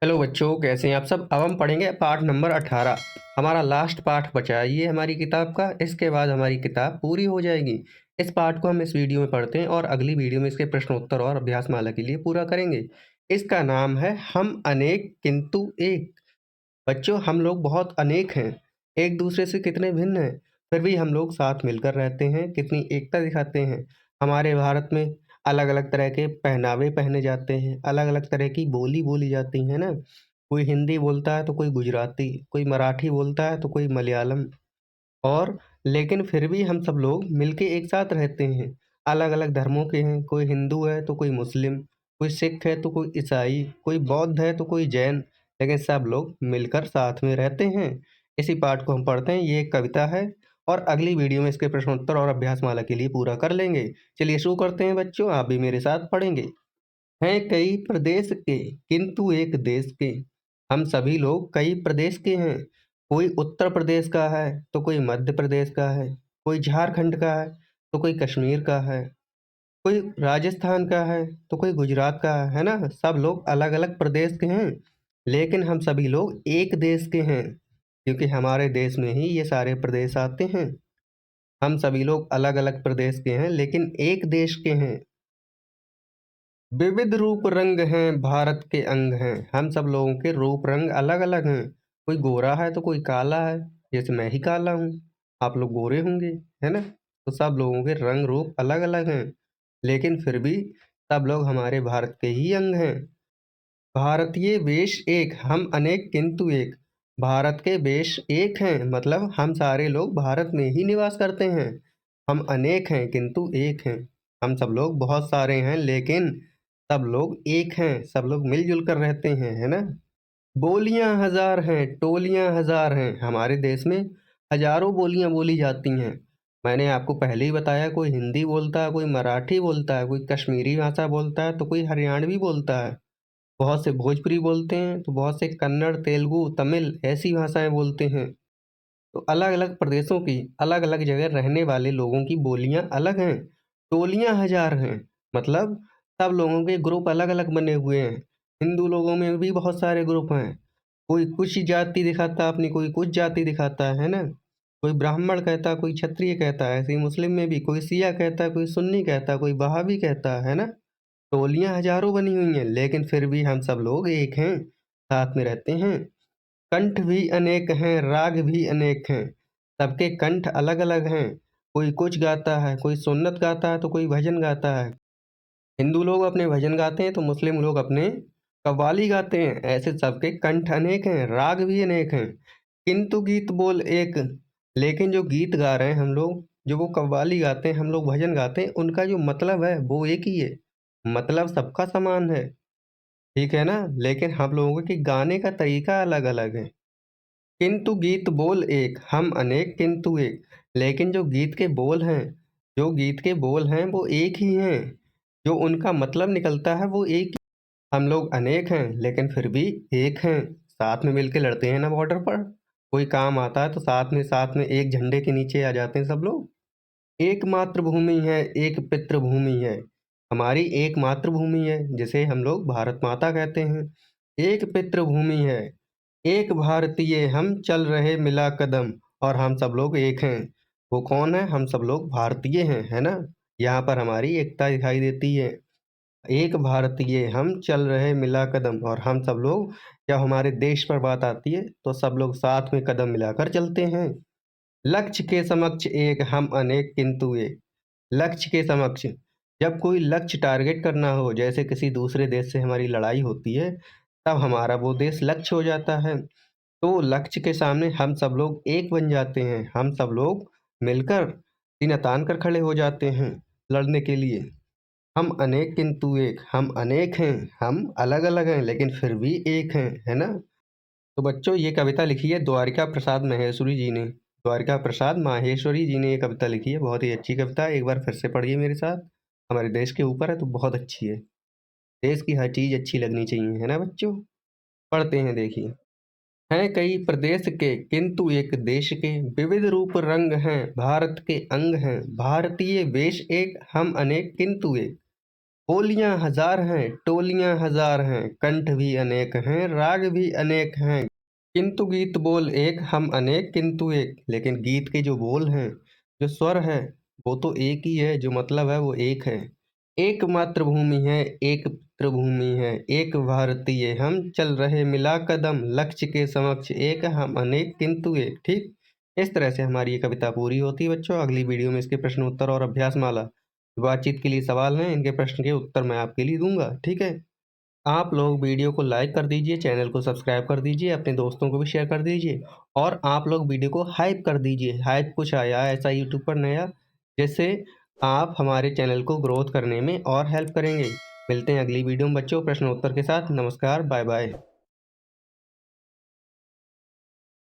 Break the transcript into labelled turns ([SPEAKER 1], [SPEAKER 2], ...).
[SPEAKER 1] Hello बच्चों, कैसे हैं आप सब। अब हम पढ़ेंगे पाठ नंबर 18। हमारा लास्ट पाठ बचा है ये हमारी किताब का। इसके बाद हमारी किताब पूरी हो जाएगी। इस पाठ को हम इस वीडियो में पढ़ते हैं और अगली वीडियो में इसके प्रश्नोत्तर और अभ्यास माला के लिए पूरा करेंगे। इसका नाम है हम अनेक किंतु एक। बच्चों, हम लोग बहुत अनेक हैं, एक दूसरे से कितने भिन्न हैं, फिर भी हम लोग साथ मिलकर रहते हैं, कितनी एकता दिखाते हैं। हमारे भारत में अलग अलग तरह के पहनावे पहने जाते हैं, अलग अलग तरह की बोली बोली जाती है ना। कोई हिंदी बोलता है तो कोई गुजराती, कोई मराठी बोलता है तो कोई मलयालम। और लेकिन फिर भी हम सब लोग मिलके एक साथ रहते हैं। अलग अलग धर्मों के हैं, कोई हिंदू है तो कोई मुस्लिम, कोई सिख है तो कोई ईसाई, कोई बौद्ध है तो कोई जैन, लेकिन सब लोग मिलकर साथ में रहते हैं। इसी पाठ को हम पढ़ते हैं। ये एक कविता है और अगली वीडियो में इसके प्रश्नोत्तर और अभ्यास माला के लिए पूरा कर लेंगे। चलिए शुरू करते हैं बच्चों, आप भी मेरे साथ पढ़ेंगे। हैं कई प्रदेश के किंतु एक देश के। हम सभी लोग कई प्रदेश के हैं। कोई उत्तर प्रदेश का है तो कोई मध्य प्रदेश का है, कोई झारखंड का है तो कोई कश्मीर का है, कोई राजस्थान का है तो कोई गुजरात का है ना। सब लोग अलग अलग प्रदेश के हैं, लेकिन हम सभी लोग एक देश के हैं, क्योंकि हमारे देश में ही ये सारे प्रदेश आते हैं। हम सभी लोग अलग अलग प्रदेश के हैं लेकिन एक देश के हैं। विविध रूप रंग हैं भारत के अंग हैं। हम सब लोगों के रूप रंग अलग अलग हैं। कोई गोरा है तो कोई काला है, जैसे मैं ही काला हूँ, आप लोग गोरे होंगे, है ना। तो सब लोगों के रंग रूप अलग अलग हैं, लेकिन फिर भी सब लोग हमारे भारत के ही अंग हैं। भारतीय वेश एक, हम अनेक किंतु एक। भारत के वेश एक हैं, मतलब हम सारे लोग भारत में ही निवास करते हैं। हम अनेक हैं किंतु एक हैं। हम सब लोग बहुत सारे हैं लेकिन सब लोग एक हैं, सब लोग मिलजुल कर रहते हैं, है ना। बोलियां हजार हैं, टोलियां हजार हैं। हमारे देश में हजारों बोलियां बोली जाती हैं। मैंने आपको पहले ही बताया, कोई हिंदी बोलता है, कोई मराठी बोलता है, कोई कश्मीरी भाषा बोलता है तो कोई हरियाणवी बोलता है। बहुत से भोजपुरी बोलते हैं तो बहुत से कन्नड़, तेलुगु, तमिल ऐसी भाषाएं बोलते हैं। तो अलग अलग प्रदेशों की अलग अलग जगह रहने वाले लोगों की बोलियां अलग हैं। टोलियां हजार हैं, मतलब सब लोगों के ग्रुप अलग अलग बने हुए हैं। हिंदू लोगों में भी बहुत सारे ग्रुप हैं। कोई कुछ जाति दिखाता है अपनी, कोई कुछ जाति दिखाता है ना। कोई ब्राह्मण कहता है, कोई क्षत्रिय कहता है। ऐसे ही मुस्लिम में भी कोई शिया कहता है, कोई सुन्नी कहता है, कोई वहाबी कहता है ना। टोलियां हजारों बनी हुई हैं लेकिन फिर भी हम सब लोग एक हैं, साथ में रहते हैं। कंठ भी अनेक हैं, राग भी अनेक हैं। सबके कंठ अलग अलग हैं। कोई कुछ गाता है, कोई सुन्नत गाता है तो कोई भजन गाता है। हिंदू लोग अपने भजन गाते हैं तो मुस्लिम लोग अपने कव्वाली गाते हैं। ऐसे सबके कंठ अनेक हैं, राग भी अनेक हैं, किंतु गीत बोल एक। लेकिन जो गीत गा रहे हैं हम लोग, जो वो कव्वाली गाते हैं, हम लोग भजन गाते हैं, उनका जो मतलब है वो एक ही है। मतलब सबका समान है, ठीक है ना, लेकिन हम लोगों के गाने का तरीका अलग अलग है। किंतु गीत बोल एक, हम अनेक किंतु एक। लेकिन जो गीत के बोल हैं, जो गीत के बोल हैं वो एक ही हैं, जो उनका मतलब निकलता है वो एक ही। हम लोग अनेक हैं लेकिन फिर भी एक हैं। साथ में मिलके लड़ते हैं ना बॉर्डर पर। कोई काम आता है तो साथ में एक झंडे के नीचे आ जाते हैं सब लोग। एक मातृभूमि है, एक पितृभूमि है। हमारी एक मातृभूमि है जिसे हम लोग भारत माता कहते हैं। एक पितृभूमि है, एक भारतीय हम चल रहे मिला कदम। और हम सब लोग एक हैं। वो कौन है? हम सब लोग भारतीय हैं, है ना। यहाँ पर हमारी एकता दिखाई देती है। एक भारतीय हम चल रहे मिला कदम, और हम सब लोग जब हमारे देश पर बात आती है तो सब लोग साथ में कदम मिलाकर चलते हैं। लक्ष्य के समक्ष एक, हम अनेक किंतु एक। लक्ष्य के समक्ष, जब कोई लक्ष्य टारगेट करना हो, जैसे किसी दूसरे देश से हमारी लड़ाई होती है, तब हमारा वो देश लक्ष्य हो जाता है। तो लक्ष्य के सामने हम सब लोग एक बन जाते हैं। हम सब लोग मिलकर सीना तान कर खड़े हो जाते हैं लड़ने के लिए। हम अनेक किंतु एक, हम अनेक हैं, हम अलग अलग हैं लेकिन फिर भी एक हैं, है ना। तो बच्चों, ये कविता लिखी है द्वारिका प्रसाद माहेश्वरी जी ने। द्वारिका प्रसाद माहेश्वरी जी ने ये कविता लिखी है। बहुत ही अच्छी कविता है, एक बार फिर से पढ़िए मेरे साथ। हमारे देश के ऊपर है तो बहुत अच्छी है। देश की हर चीज अच्छी लगनी चाहिए, है ना बच्चों। पढ़ते हैं, देखिए। हैं कई प्रदेश के किंतु एक देश के। विविध रूप रंग हैं भारत के अंग हैं। भारतीय वेश एक, हम अनेक किंतु एक। बोलियां हजार हैं, टोलियां हजार हैं, कंठ भी अनेक हैं, राग भी अनेक हैं, किंतु गीत बोल एक, हम अनेक किंतु एक। लेकिन गीत के जो बोल हैं, जो स्वर है, वो तो एक ही है, जो मतलब है वो एक है। एक मातृभूमि है, एक पितृभूमि है, एक भारतीय हम, चल रहे मिला कदम, लक्ष्य के समक्ष एक, हम अनेक किंतु एक। ठीक, इस तरह से हमारी ये कविता पूरी होती है बच्चों। अगली वीडियो में इसके प्रश्न उत्तर और अभ्यास माला, बातचीत के लिए सवाल हैं, इनके प्रश्न के उत्तर मैं आपके लिए दूंगा। ठीक है, आप लोग वीडियो को लाइक कर दीजिए, चैनल को सब्सक्राइब कर दीजिए, अपने दोस्तों को भी शेयर कर दीजिए, और आप लोग वीडियो को हाइप कर दीजिए। हाइप कुछ आया है ऐसा यूट्यूब पर नया, जिससे आप हमारे चैनल को ग्रोथ करने में और हेल्प करेंगे। मिलते हैं अगली वीडियो में बच्चों प्रश्न उत्तर के साथ। नमस्कार, बाय बाय।